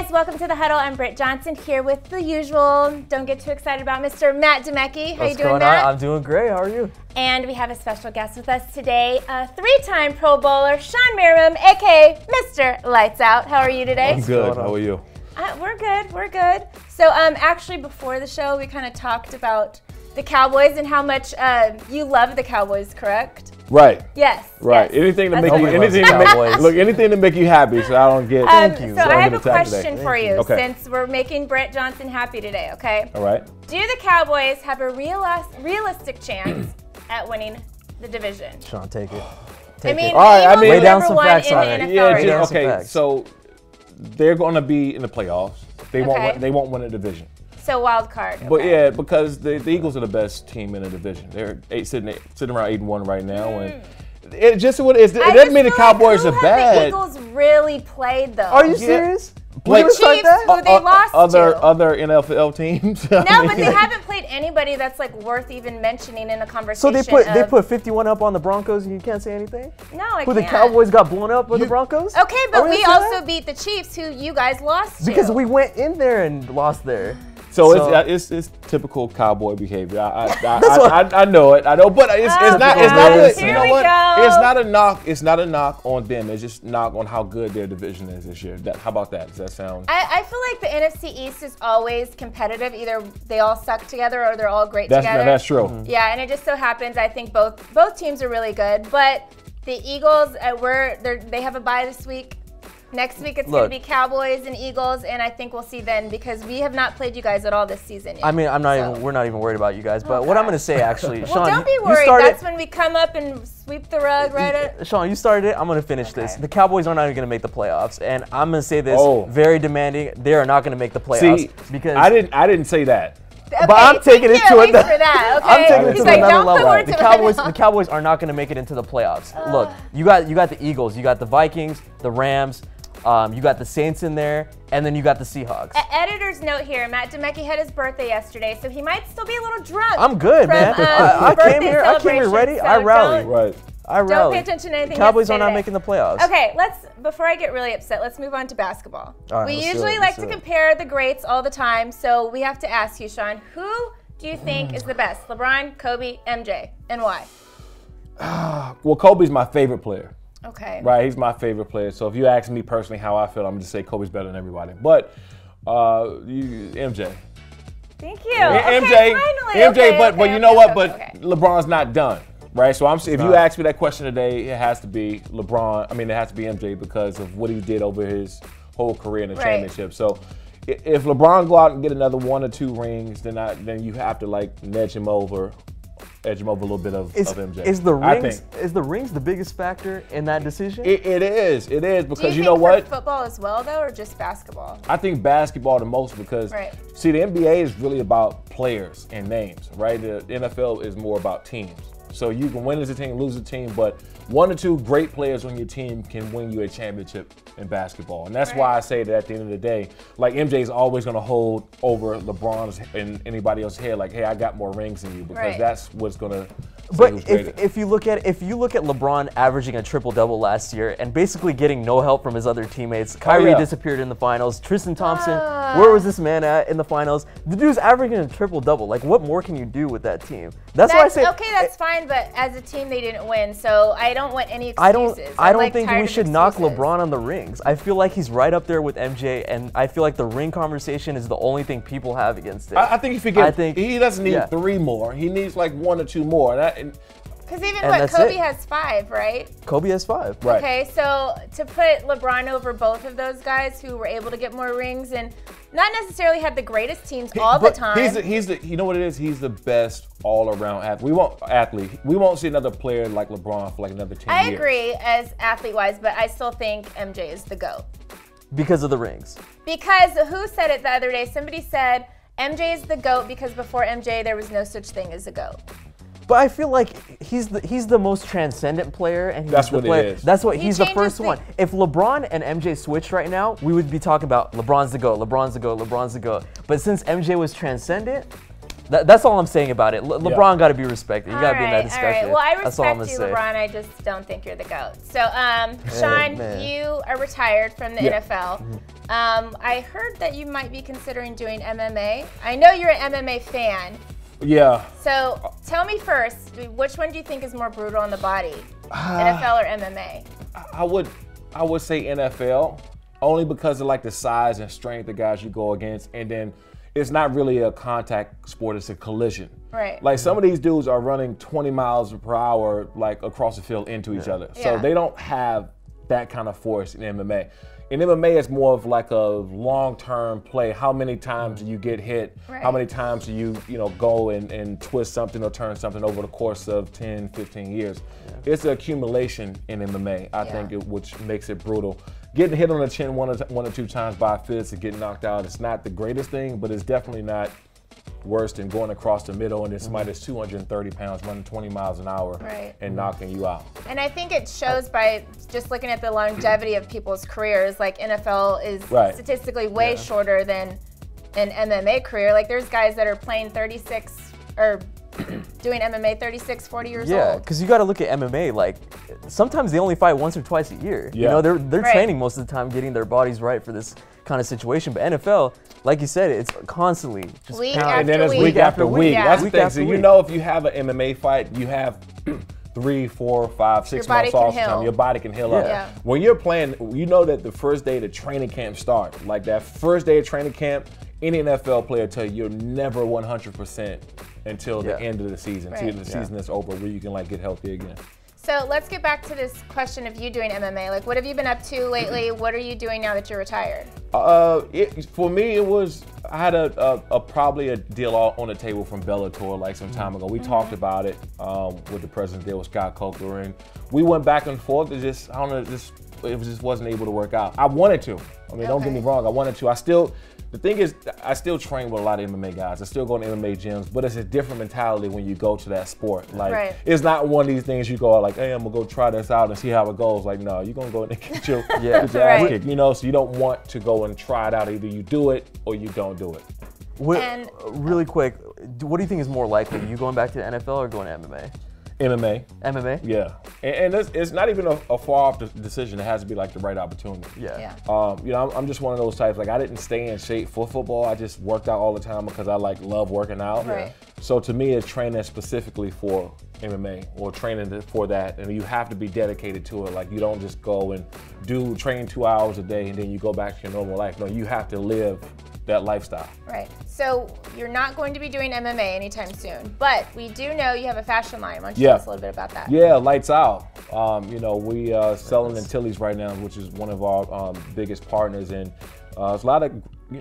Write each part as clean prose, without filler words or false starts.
guys, welcome to the Huddle. I'm Britt Johnson here with the usual. Don't get too excited about Mr. Matt Demecki. How you doing, Matt? I'm doing great. How are you? And we have a special guest with us today, a three-time Pro Bowler, Shawne Merriman, aka Mr. Lights Out. How are you today? I'm good. How are you? We're good. We're good. So, actually, before the show, we kind of talked about the Cowboys and how much you love the Cowboys, correct? Right. Yes. Right. Yes. Anything to make you, anything to make you happy. So I don't get. Thank you. So I have a question for you, okay. since we're making Britt Johnson happy today. Okay. All right. Do the Cowboys have a realistic chance at winning the division? Shawne, take it. I mean, all right. lay down some facts on it. Yeah. Okay. So they're going to be in the playoffs. They won't. They won't win a division. So wild card. Okay. But yeah, because the Eagles are the best team in the division. They're sitting around 8-1 right now, and it just what it is. It doesn't mean the Cowboys are bad. The Eagles really played though. Are you serious? Like Chiefs, who they lost to. Other NFL teams. No, but they haven't played anybody that's like worth even mentioning in a conversation. So they put 51 up on the Broncos, and you can't say anything? No, I can't. The Cowboys got blown up with the Broncos? Okay, but we also beat the Chiefs, who you guys lost to. Because we went in there and lost there. So it's typical Cowboy behavior. I know it. I know, but it's not. You know what? It's not a knock. It's not a knock on them. It's just a knock on how good their division is this year. How about that? Does that sound? I feel like the NFC East is always competitive. Either they all suck together or they're all great together. That's true. Yeah, and it just so happens I think both teams are really good. But the Eagles, they have a bye this week. Next week it's going to be Cowboys and Eagles, and I think we'll see then because we have not played you guys at all this season yet. I mean, we're not even worried about you guys. But what I'm going to say, actually, well, Shawne, don't be worried. That's when we come up and sweep the rug right at. Shawne, you started it. I'm going to finish this. The Cowboys are not even going to make the playoffs, and I'm going to say this very demanding. They are not going to make the playoffs. Because I didn't say that. Okay, but I'm taking it to another. I'm taking it to another level. The Cowboys are not going to make it into the playoffs. Look, you got the Eagles, you got the Vikings, the Rams. You got the Saints in there, and then you got the Seahawks. Editor's note here, Matt Demecki had his birthday yesterday, so he might still be a little drunk. I'm good, man. I came here ready. So I rallied. Right. I rallied. Don't pay attention to anything. The Cowboys are not making the playoffs. Okay, before I get really upset, let's move on to basketball. Right, we usually like to compare the greats all the time, so we have to ask you, Shawne, who do you think is the best? LeBron, Kobe, MJ, and why? Well, Kobe's my favorite player. Okay. Right, he's my favorite player. So if you ask me personally how I feel, I'm gonna say Kobe's better than everybody. But MJ. Thank you. MJ, but you know what? But LeBron's not done, right? So if you ask me that question today, it has to be LeBron. I mean, it has to be MJ because of what he did over his whole career in the championship. So if LeBron go out and get another 1 or 2 rings, then you have to edge him over a little bit of MJ. Is the rings the biggest factor in that decision? It is because you know what? Football as well though, or just basketball? I think basketball the most because see, the NBA is really about players and names, right? The NFL is more about teams. So you can win as a team, lose a team, but 1 or 2 great players on your team can win you a championship in basketball. And that's why I say that at the end of the day, MJ is always going to hold over LeBron's and anybody else's head, hey, I got more rings than you, because that's what's going to. But if you look at LeBron averaging a triple-double last year and basically getting no help from his other teammates, Kyrie disappeared in the finals. Tristan Thompson, where was this man at in the finals? The dude's averaging a triple-double. What more can you do with that team? That's why I say okay, that's fine. But as a team, they didn't win, so I don't want any excuses. I don't think we should knock LeBron on the rings. I feel like he's right up there with MJ, and I feel like the ring conversation is the only thing people have against it. I think he doesn't need 3 more. He needs 1 or 2 more. Because even Kobe has 5, right? Kobe has 5. Right. Okay, so to put LeBron over both of those guys who were able to get more rings and not necessarily have the greatest teams all the time. You know what it is? He's the best all-around athlete. We won't see another player like LeBron for another 10 years. I agree as athlete-wise, but I still think MJ is the GOAT. Because of the rings. Because who said it the other day? Somebody said MJ is the GOAT because before MJ there was no such thing as a GOAT. But I feel like he's the most transcendent player, and he's that's the what player. it is. That's what he's the first one. If LeBron and MJ switched right now, we would be talking about LeBron's the GOAT, LeBron's the GOAT, LeBron's the GOAT. But since MJ was transcendent, That's all I'm saying about it. LeBron got to be respected. You got to be in that discussion. All right. Well, I respect you, LeBron. I just don't think you're the GOAT. So, Shawne, you are retired from the NFL. I heard that you might be considering doing MMA. I know you're an MMA fan. Yeah. So tell me first, which one do you think is more brutal on the body, NFL or MMA? I would say NFL, only because of like the size and strength of guys you go against, and then it's not really a contact sport; it's a collision. Right. Like some of these dudes are running 20 miles per hour like across the field into each other, so they don't have that kind of force in MMA. In MMA, it's more of like a long-term play. How many times do you get hit? Right. How many times do you go and twist something or turn something over the course of 10, 15 years? Yeah. It's an accumulation in MMA, I think, which makes it brutal. Getting hit on the chin one or two times by a fist and getting knocked out, it's not the greatest thing, but it's definitely not worse than going across the middle and then somebody that's 230 pounds running 20 miles an hour and knocking you out. And I think it shows by just looking at the longevity of people's careers. Like NFL is statistically way shorter than an MMA career. Like there's guys that are playing 36 or doing MMA 36, 40 years old. Yeah, because you got to look at MMA. Like sometimes they only fight once or twice a year. Yeah. You know, they're training most of the time, getting their bodies right for this kind of situation. But NFL, like you said, it's constantly just week and then it's week after week. Yeah. That's the thing. So you know, if you have an MMA fight, you have 3, 4, 5, 6 months off time. Your body can heal up. Yeah. When you're playing, you know that the first day the training camp starts, like that first day of training camp, any NFL player tell you you're never 100% until the end of the season. Until the season is over, where you can like get healthy again. So let's get back to this question of you doing MMA. Like, what have you been up to lately? What are you doing now that you're retired? For me, it was, I had probably a deal on the table from Bellator like some time ago. We talked about it with the president there, with Scott Coker, and we went back and forth. It just, I don't know, it just wasn't able to work out. I wanted to. I mean, don't get me wrong, I wanted to. The thing is, I still train with a lot of MMA guys. I still go to MMA gyms, but it's a different mentality when you go to that sport. Like, it's not one of these things you go like, hey, I'm gonna go try this out and see how it goes. Like, no, you're gonna go and get your ass kicked, so you don't want to go and try it out. Either you do it or you don't do it. Really quick, what do you think is more likely, you going back to the NFL or going to MMA? MMA? Yeah. And it's not even a far off decision. It has to be like the right opportunity. Yeah. I'm just one of those types, like I didn't stay in shape for football. I just worked out all the time because I love working out. Right. So to me, it's training specifically for MMA or training for that. And you have to be dedicated to it. Like you don't just go and train 2 hours a day and then you go back to your normal life. No, you have to live that lifestyle. Right. So you're not going to be doing MMA anytime soon, but we do know you have a fashion line. Why don't you tell us a little bit about that? Yeah, lights out. We selling in Tilly's right now, which is one of our biggest partners, and there's a lot of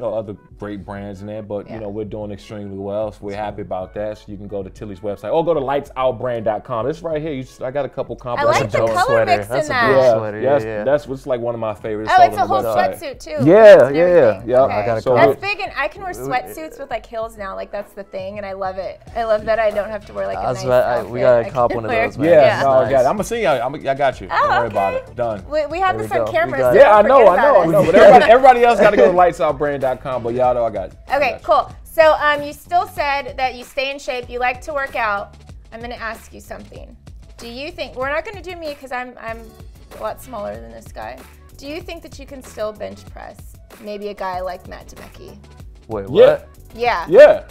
other great brands in there, but we're doing extremely well, so we're happy about that. So you can go to Tilly's website or go to lightsoutbrand.com. It's right here. I got a couple compliments. I like the color mix in that. That's what's like one of my favorites. Oh, it's a whole sweatsuit too. Yeah. Okay. I got a that's big, and I can wear sweatsuits with like heels now. Like that's the thing, and I love it. I love that I don't have to wear like a nice outfit. We gotta cop one of those, man. Yeah, no, I got it. I'm gonna see you. I got you. Don't worry about it. Done. We have this on camera. Yeah, I know. But everybody else got to go to lightsoutbrand.com. But y'all know I got it. Okay, cool. So you still said that you stay in shape, you like to work out. I'm gonna ask you something. Do you think, we're not gonna do me because I'm a lot smaller than this guy. Do you think that you can still bench press maybe a guy like Matt DeMecki? Wait, what? Yeah. Yeah.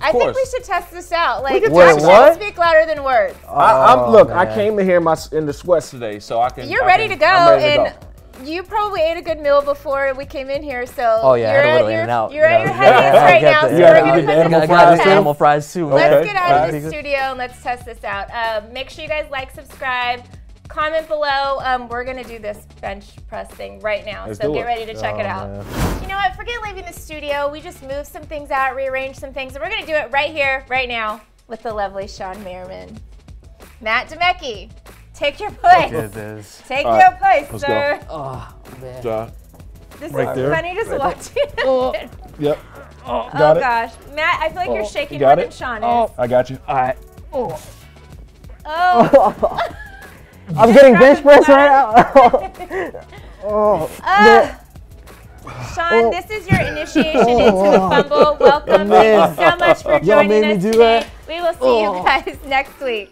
I think we should test this out. Like, what? Speak louder than words. Look, I came in here in the sweats today, so I can. You're ready to go, and you probably ate a good meal before we came in here, so I had a little in and out. You're at your heaviest right now, so we're going to put this animal fries too. Let's get out of the studio and let's test this out. Make sure you guys like, subscribe, comment below. We're going to do this bench press thing right now, so get ready to check it out. Man. You know what? Forget leaving the studio. We just moved some things out, rearranged some things, and we're going to do it right here, right now, with the lovely Shawne Merriman. Matt DeMecki. Take your place. Take your place, sir. Go. Oh, man. This is funny just watching. Yep. Oh, gosh. Matt, I feel like you're shaking more than Shawne is. I got you. All right. I'm getting bench press right now. Shawne, this is your initiation into the Fumble. Welcome. Thank you so much for joining us today. We will see you guys next week.